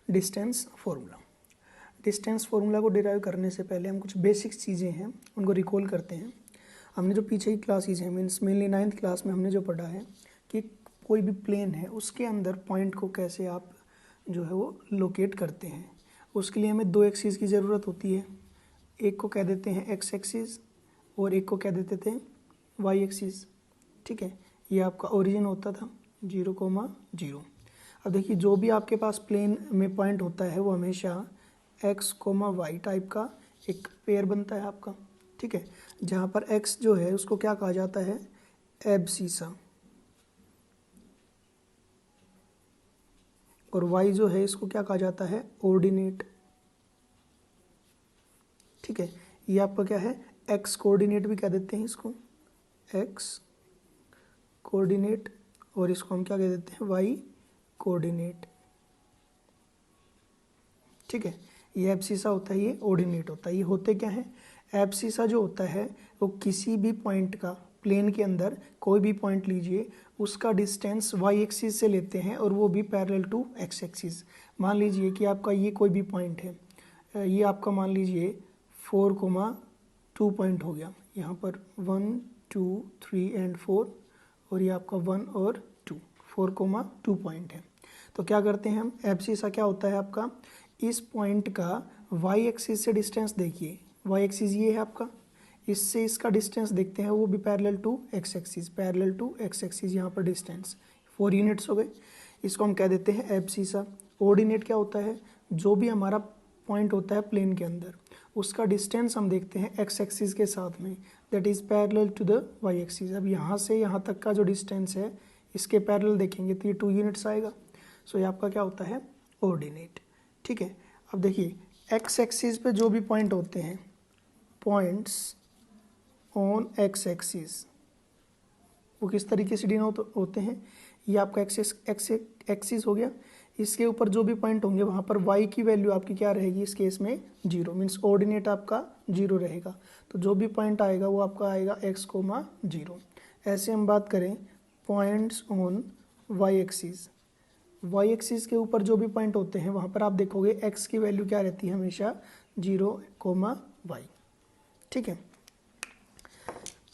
Distance formula. Distance formula को derive करने से पहले हम कुछ बेसिक्स चीज़ें हैं उनको रिकॉल करते हैं। हमने जो पीछे की क्लासेज हैं मीन्स मेनली 9th क्लास में हमने जो पढ़ा है कि कोई भी प्लेन है उसके अंदर पॉइंट को कैसे आप जो है वो लोकेट करते हैं। उसके लिए हमें दो एक्सिस की ज़रूरत होती है, एक को कह देते हैं एक्स एक्सिस और एक को कह देते थे वाई एक्सिस। ठीक है, ये आपका ओरिजिन होता था 0,0। अब देखिए जो भी आपके पास प्लेन में पॉइंट होता है वो हमेशा x, y टाइप का एक पेयर बनता है आपका। ठीक है, जहाँ पर x जो है उसको क्या कहा जाता है, एब्सिसा, और y जो है इसको क्या कहा जाता है, ऑर्डिनेट। ठीक है, ये आपका क्या है, x कोऑर्डिनेट भी कह देते हैं इसको, x कोऑर्डिनेट, और इसको हम क्या कह देते हैं, y कोऑर्डिनेट। ठीक है, ये एब्सिसा होता है, ये ऑर्डिनेट होता है। ये होते क्या है, एब्सिसा जो होता है वो किसी भी पॉइंट का प्लेन के अंदर कोई भी पॉइंट लीजिए उसका डिस्टेंस वाई एक्सिस से लेते हैं और वो भी पैरेलल टू एक्स एक्सिस। मान लीजिए कि आपका ये कोई भी पॉइंट है, ये आपका मान लीजिए 4,2 पॉइंट हो गया, यहाँ पर 1 2 3 एंड 4, और ये आपका 1 और 2, 4,2 पॉइंट है। तो क्या करते हैं हम, एब्सिसा क्या होता है आपका, इस पॉइंट का वाई एक्सिस से डिस्टेंस देखिए, वाई एक्सिस ये है आपका, इससे इसका डिस्टेंस देखते हैं वो भी parallel to X axis, parallel to X axis, यहाँ पर डिस्टेंस 4 यूनिट्स हो गए। इसको हम कह देते हैं एब्सिसा। ऑर्डिनेट क्या होता है, जो भी हमारा पॉइंट होता है प्लेन के अंदर उसका डिस्टेंस हम देखते हैं एक्स एक्सिस के साथ में, that is parallel to the Y axis. अब यहाँ से यहाँ तक का जो डिस्टेंस है इसके पैरेलल देखेंगे तो ये 2 यूनिट्स आएगा। सो ये आपका क्या होता है, ऑर्डिनेट। ठीक है, अब देखिए एक्स एक्सिस पे जो भी पॉइंट होते हैं, पॉइंट्स ऑन एक्स एक्सिस, वो किस तरीके से डिनोट होते हैं, ये आपका एक्सिस हो गया, इसके ऊपर जो भी पॉइंट होंगे वहाँ पर y की वैल्यू आपकी क्या रहेगी, इस केस में 0, मीन्स ऑर्डिनेट आपका 0 रहेगा। तो जो भी पॉइंट आएगा वो आपका आएगा x, 0। ऐसे हम बात करें points on y axis, Y axis के ऊपर जो भी पॉइंट होते हैं वहाँ पर आप देखोगे x की वैल्यू क्या रहती है, हमेशा 0, y। ठीक है,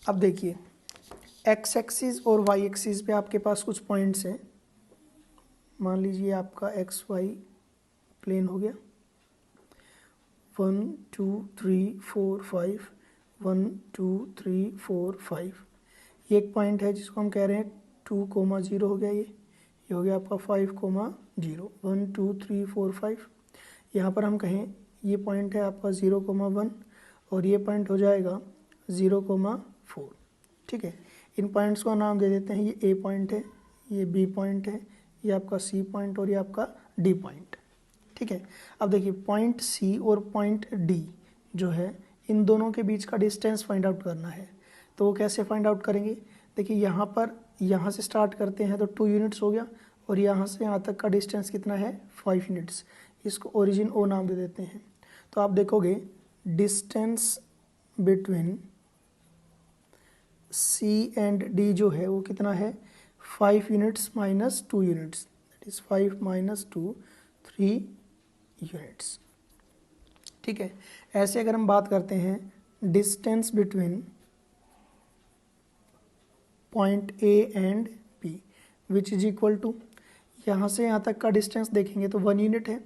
अब देखिए x एक्सिस और y एक्सिस पे आपके पास कुछ पॉइंट्स हैं। मान लीजिए आपका एक्स वाई प्लेन हो गया, 1 2 3 4 5, 1 2 3 4 5। ये एक पॉइंट है जिसको हम कह रहे हैं 2,0 हो गया, ये हो गया आपका 5,0, 1 2 3 4 5। यहाँ पर हम कहें ये पॉइंट है आपका 0,1 और ये पॉइंट हो जाएगा 0,4। ठीक है, इन पॉइंट्स को नाम दे देते हैं, ये ए पॉइंट है, ये बी पॉइंट है, ये आपका सी पॉइंट और ये आपका डी पॉइंट। ठीक है, अब देखिए पॉइंट सी और पॉइंट डी जो है इन दोनों के बीच का डिस्टेंस फाइंड आउट करना है। तो वो कैसे फाइंड आउट करेंगे, देखिए यहाँ पर यहाँ से स्टार्ट करते हैं तो 2 यूनिट्स हो गया, और यहाँ से यहाँ तक का डिस्टेंस कितना है, 5 यूनिट्स। इसको ओरिजिन ओ नाम दे देते हैं। तो आप देखोगे distance between C and D जो है वो कितना है, 5 units minus 2 units, that is 5 minus 2, 3 units. ठीक है, ऐसे अगर हम बात करते हैं distance between point A and B which is equal to, यहाँ से यहाँ तक का डिस्टेंस देखेंगे तो 1 यूनिट है,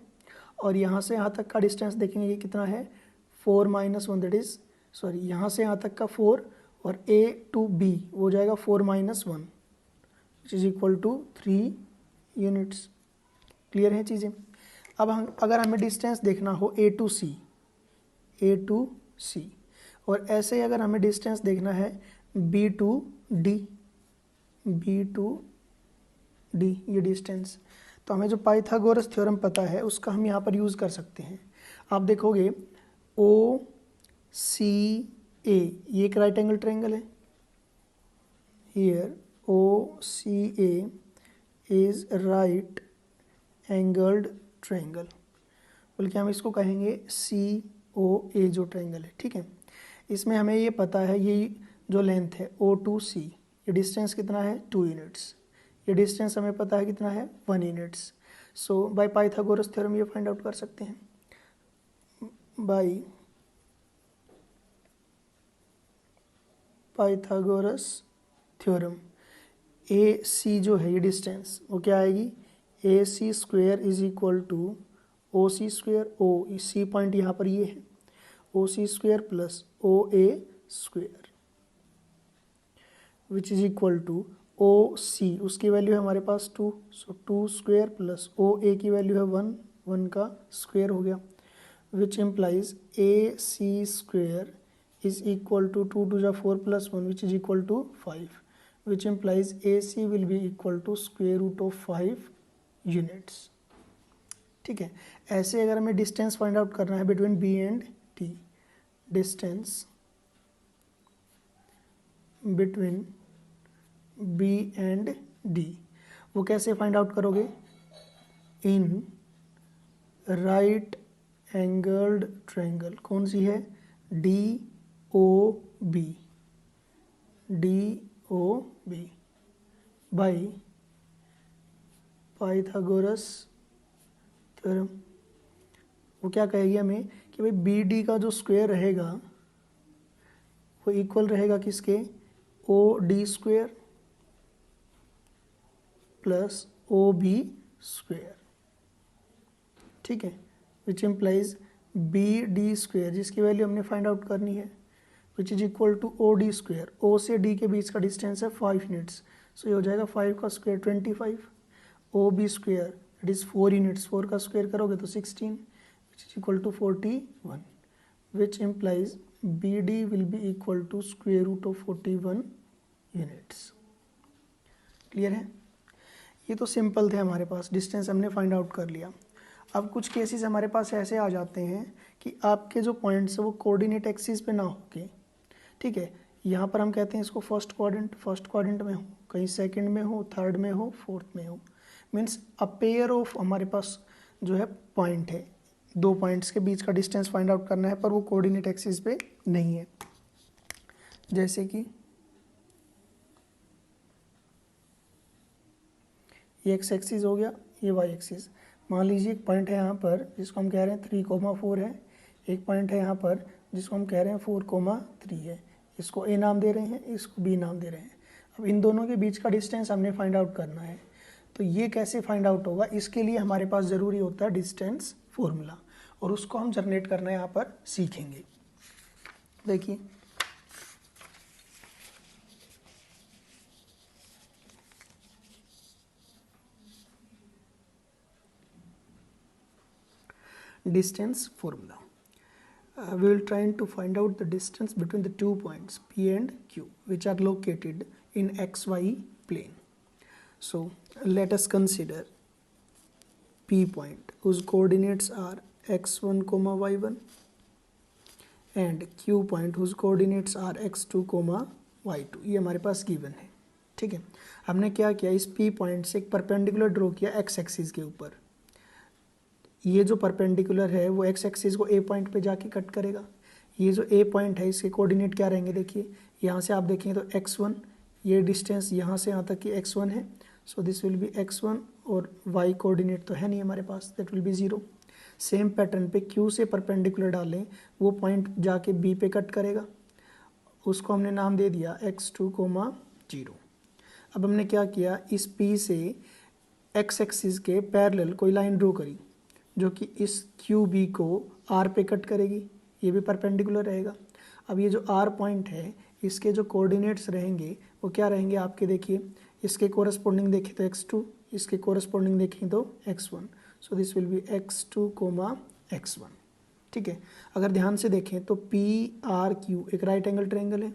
और यहाँ से यहाँ तक का डिस्टेंस देखेंगे ये कितना है, 4 माइनस 1, दैट इज सॉरी यहाँ से यहाँ तक का 4, और A टू B वो हो जाएगा 4 minus 1 which is equal to 3 units. Clear है चीज़ें। अब हम अगर हमें डिस्टेंस देखना हो A टू C, और ऐसे ही अगर हमें डिस्टेंस देखना है B टू D, ये डिस्टेंस, तो हमें जो पाइथागोरस थ्योरम पता है उसका हम यहाँ पर यूज़ कर सकते हैं। आप देखोगे OCA ये एक राइट एंगल ट्रायंगल है, here OCA is right angled triangle, बल्कि हम इसको कहेंगे COA जो ट्रायंगल है। ठीक है, इसमें हमें ये पता है ये जो लेंथ है O टू C, ये डिस्टेंस कितना है, 2 यूनिट्स। ये डिस्टेंस हमें पता है कितना है 1 units. So by Pythagoras theorem ये फाइंड आउट कर सकते हैं। By Pythagoras theorem A C जो है ये डिस्टेंस वो क्या आएगी, A C square is equal to O C square, O C point यहाँ पर ये है, O C square plus O A square which is equal to O C, उसकी वैल्यू है हमारे पास 2, सो 2 स्क्वेयर प्लस ओ ए की वैल्यू है 1, 1 का स्क्वेयर हो गया, which implies A C square is equal to 2 to the 4 plus 1 which is equal to 5, which implies AC will be equal to square root of 5 units। ठीक है, ऐसे अगर हमें डिस्टेंस फाइंड आउट करना है between B and T, distance between B and D, वो कैसे find out करोगे, इन राइट एंगल्ड ट्रायंगल, कौन सी है, DOB, DOB by Pythagoras theorem. वो क्या कहेगी हमें कि भाई BD का जो स्क्वायर रहेगा वो इक्वल रहेगा किसके, OD square plus OB square. ठीक है, विच इम्प्लाइज BD स्क्वायर जिसकी वैल्यू हमने फाइंड आउट करनी है, which is equal to OD square, O से D के बीच का डिस्टेंस है 5 यूनिट्स, सो ये हो जाएगा 5 का square 25, OB square it is 4 units, 4 का स्क्वायर करोगे तो 16 which is equal to 41, which implies BD will be equal to square root of 41 units. Clear है, ये तो सिंपल थे, हमारे पास डिस्टेंस हमने फाइंड आउट कर लिया। अब कुछ केसेस हमारे पास ऐसे आ जाते हैं कि आपके जो पॉइंट्स है वो कोऑर्डिनेट एक्सिस पे ना होके, ठीक है, यहाँ पर हम कहते हैं इसको फर्स्ट क्वाड्रेंट में हो, कहीं सेकंड में हो, थर्ड में हो, फोर्थ में हो, मीन्स अ पेयर ऑफ हमारे पास जो है पॉइंट है, 2 पॉइंट्स के बीच का डिस्टेंस फाइंड आउट करना है पर वो कोऑर्डिनेट एक्सिस पे नहीं है। जैसे कि ये एक्स एक्सिस हो गया, ये वाई एक्सिस। मान लीजिए एक पॉइंट है यहाँ पर जिसको हम कह रहे हैं 3,4 है, एक पॉइंट है यहाँ पर जिसको हम कह रहे हैं 4,3 है, इसको ए नाम दे रहे हैं, इसको बी नाम दे रहे हैं। अब इन दोनों के बीच का डिस्टेंस हमने फाइंड आउट करना है, तो ये कैसे फाइंड आउट होगा, इसके लिए हमारे पास ज़रूरी होता है डिस्टेंस फॉर्मूला, और उसको हम जनरेट करना यहाँ पर सीखेंगे। देखिए distance formula. We will try to find out the distance between the 2 points P and Q which are located in XY plane. So let us consider P point whose coordinates are x1, y1 and Q point whose coordinates are x2, y2। ये हमारे पास given है। ठीक है, हमने क्या किया, इस P point से एक परपेंडिकुलर ड्रॉ किया x एक्सिस के ऊपर। ये जो परपेंडिकुलर है वो x एक्सिस को A पॉइंट पे जाके कट करेगा। ये जो A पॉइंट है इसके कोऑर्डिनेट क्या रहेंगे, देखिए यहाँ से आप देखेंगे तो x1, ये डिस्टेंस यहाँ से यहाँ तक की x1 है, so this will be x1, और y कोऑर्डिनेट तो है नहीं हमारे पास, that will be 0। Same pattern पे Q से परपेंडिकुलर डालें, वो पॉइंट जाके B पे कट करेगा, उसको हमने नाम दे दिया x2, 0। अब हमने क्या किया, इस P से x एक्सिस के पैरेलल कोई लाइन ड्रॉ करी जो कि इस QB को R पे कट करेगी, ये भी परपेंडिकुलर रहेगा। अब ये जो R पॉइंट है इसके जो कोऑर्डिनेट्स रहेंगे वो क्या रहेंगे आपके, देखिए इसके कोरस्पोंडिंग देखें तो x2, इसके कोरस्पोंडिंग देखें तो x1, so this will be x2, x1। ठीक है, अगर ध्यान से देखें तो PRQ एक राइट एंगल ट्रायंगल है।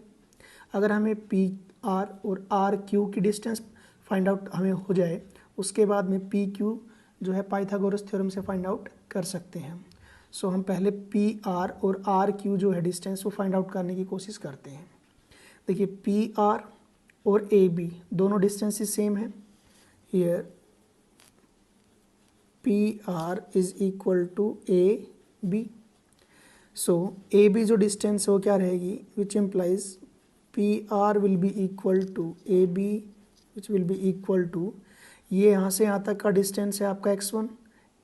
अगर हमें PR और RQ की डिस्टेंस फाइंड आउट हमें हो जाए, उसके बाद में PQ जो है पाइथागोरस थ्योरम से फाइंड आउट कर सकते हैं। सो हम पहले PR और RQ जो है डिस्टेंस वो फाइंड आउट करने की कोशिश करते हैं। देखिए PR और AB दोनों डिस्टेंसेस सेम है। Here PR is equal to AB, so AB जो डिस्टेंस है वो क्या रहेगी, which implies PR will be equal to AB which will be equal to, ये यहाँ से यहाँ तक का डिस्टेंस है आपका x1,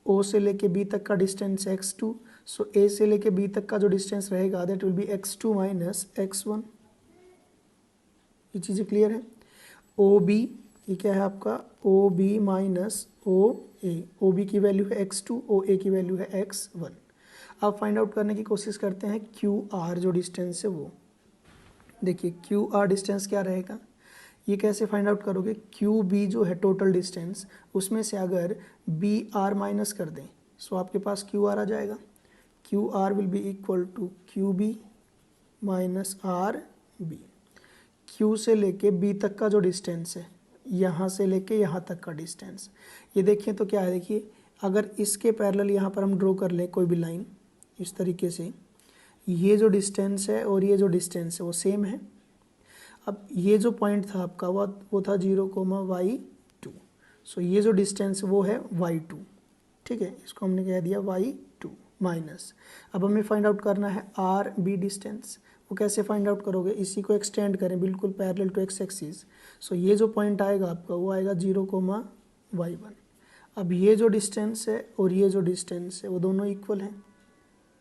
O से लेके B तक का डिस्टेंस है x2, सो A से लेके B तक का जो डिस्टेंस रहेगा that will B x2 minus x1। ये चीज़ें क्लियर है। OB, ये क्या है आपका OB माइनस OA, OB की वैल्यू है x2, OA की वैल्यू है x1। अब फाइंड आउट करने की कोशिश करते हैं QR जो डिस्टेंस है वो। देखिए QR डिस्टेंस क्या रहेगा, ये कैसे फाइंड आउट करोगे, QB जो है टोटल डिस्टेंस, उसमें से अगर BR माइनस कर दें सो आपके पास QR आ जाएगा। QR will be equal to QB minus RB। Q से लेके B तक का जो डिस्टेंस है, यहाँ से लेके यहाँ तक का डिस्टेंस, ये देखिए तो क्या है, देखिए अगर इसके पैरेलल यहाँ पर हम ड्रॉ कर लें कोई भी लाइन इस तरीके से, ये जो डिस्टेंस है और ये जो डिस्टेंस है वो सेम है। अब ये जो पॉइंट था आपका वो था 0,y2, सो ये जो डिस्टेंस वो है y2, ठीक है, इसको हमने कह दिया y2 माइनस। अब हमें फाइंड आउट करना है RB डिस्टेंस। वो कैसे फाइंड आउट करोगे, इसी को एक्सटेंड करें बिल्कुल पैरेलल टू x एक्सिस, सो ये जो पॉइंट आएगा आपका वो आएगा 0,y1। अब ये जो डिस्टेंस है और ये जो डिस्टेंस है वो दोनों इक्वल हैं,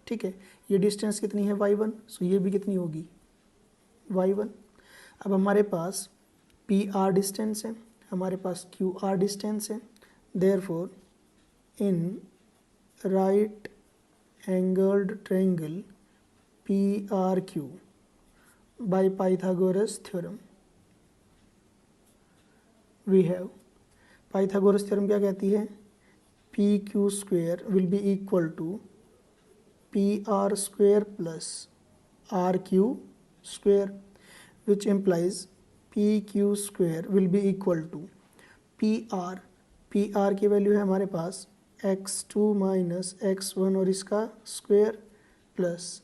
ठीक है। ये डिस्टेंस कितनी है y1, सो ये भी कितनी होगी y1। अब हमारे पास PR डिस्टेंस है, हमारे पास QR डिस्टेंस है, therefore in right angled triangle PRQ by Pythagoras theorem we have, Pythagoras theorem क्या कहती है, PQ square will be equal to PR square plus RQ square, which implies PQ square will be equal to PR की value है हमारे पास x2 minus x1 और इसका square plus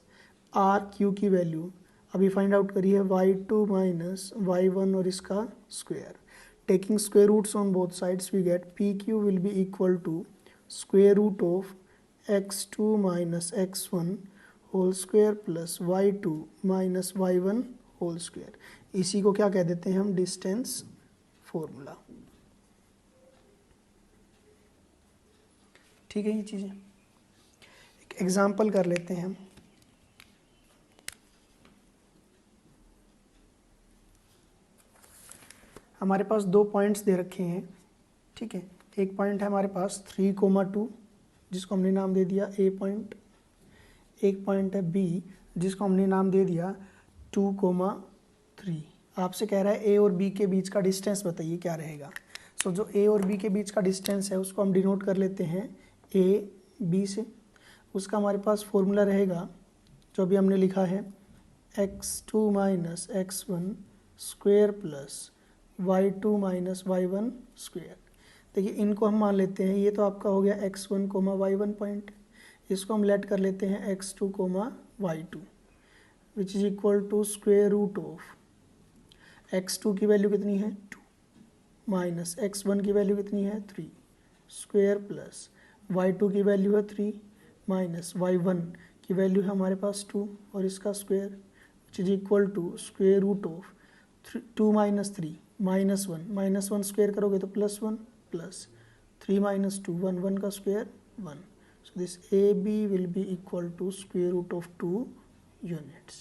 RQ की वैल्यू अभी फाइंड आउट करी है y2 माइनस y1 और इसका square. Taking square roots on both sides we get PQ will be equal to square root of x2 minus x1 whole square plus y2 minus y1 whole square. इसी को क्या कह देते हैं हम, distance formula, ठीक है। ये चीज़ें एक एग्जांपल कर लेते हैं हम। हमारे पास दो पॉइंट्स दे रखे हैं, ठीक है। एक पॉइंट है हमारे पास 3,2 जिसको हमने नाम दे दिया A पॉइंट, एक पॉइंट है B जिसको हमने नाम दे दिया 2,3। आपसे कह रहा है A और B के बीच का डिस्टेंस बताइए क्या रहेगा। सो जो A और B के बीच का डिस्टेंस है उसको हम डिनोट कर लेते हैं AB से। उसका हमारे पास फॉर्मूला रहेगा जो भी हमने लिखा है x2 minus x1 square plus y2 minus y1 square. देखिए इनको हम मान लेते हैं, ये तो आपका हो गया x1 y1 पॉइंट, इसको हम लेट कर लेते हैं x2 y2 which is equal to square root of x2 की वैल्यू कितनी है 2 माइनस x1 की वैल्यू कितनी है 3 स्क्वेयर प्लस y2 की वैल्यू है 3 माइनस y1 की वैल्यू है हमारे पास 2 और इसका square which is equal to square root of 2 minus 3 minus 1 square करोगे तो +1 प्लस 3 माइनस 2 1 का square 1। So this AB will be equal to square root of 2 units.